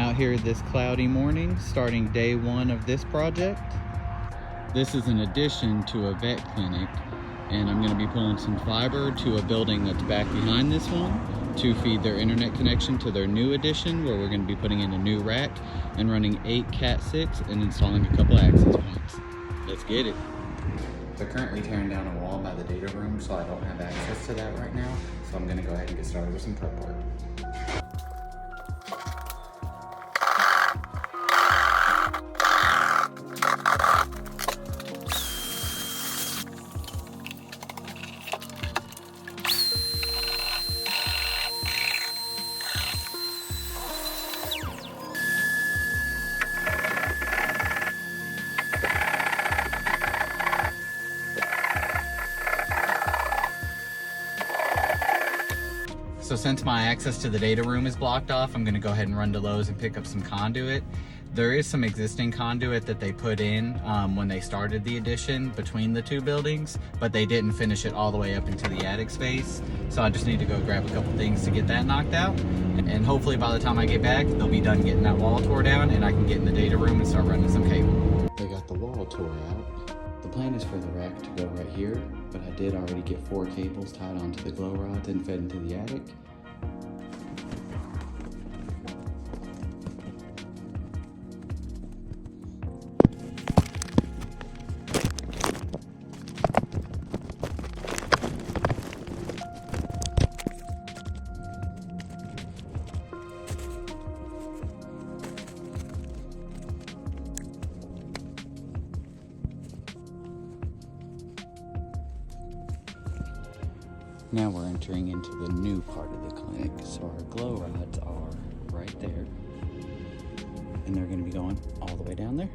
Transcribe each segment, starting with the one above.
Out here this cloudy morning, starting day one of this project. This is an addition to a vet clinic, and I'm going to be pulling some fiber to a building that's back behind this one to feed their internet connection to their new addition, where we're going to be putting in a new rack and running 8 Cat6 and installing a couple access points. Let's get it. They're currently tearing down a wall by the data room, so I don't have access to that right now. So I'm going to go ahead and get started with some prep work. So since my access to the data room is blocked off, I'm gonna go ahead and run to Lowe's and pick up some conduit. There is some existing conduit that they put in when they started the addition between the two buildings, but they didn't finish it all the way up into the attic space. So I just need to go grab a couple things to get that knocked out. And hopefully by the time I get back, they'll be done getting that wall tore down and I can get in the data room and start running some cable. They got the wall tore out. The plan is for the rack to go right here, but I did already get 4 cables tied onto the glow rods and fed into the attic. Now we're entering into the new part of the clinic. So our glow rods are right there, and they're going to be going all the way down there.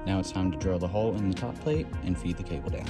Now it's time to drill the hole in the top plate and feed the cable down.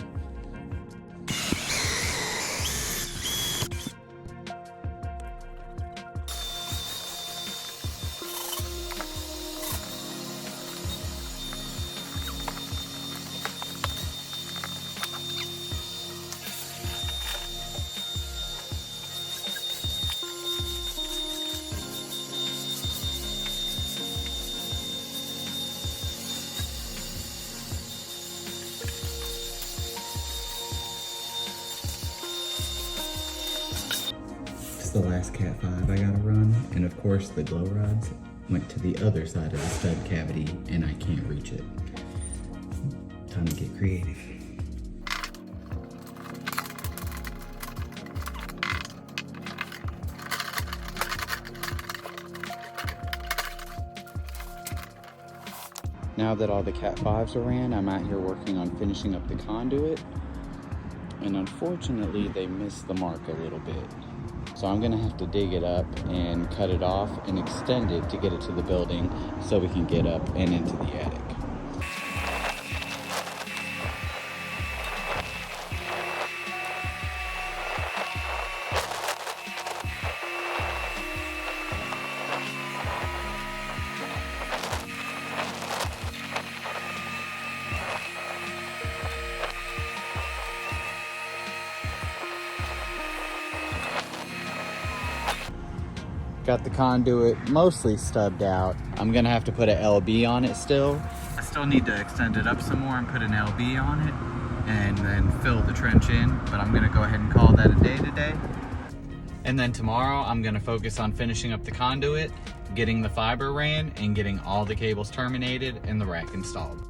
The last Cat 5 I gotta run, and of course the glow rods went to the other side of the stud cavity and I can't reach it. Time to get creative. Now that all the Cat 5s are ran, I'm out here working on finishing up the conduit, and unfortunately they missed the mark a little bit. So I'm gonna have to dig it up and cut it off and extend it to get it to the building so we can get up and into the attic. Got the conduit mostly stubbed out. I'm gonna have to put an LB on it still. I still need to extend it up some more and put an LB on it and then fill the trench in, but I'm gonna go ahead and call that a day today. And then tomorrow I'm gonna focus on finishing up the conduit, getting the fiber ran, and getting all the cables terminated and the rack installed.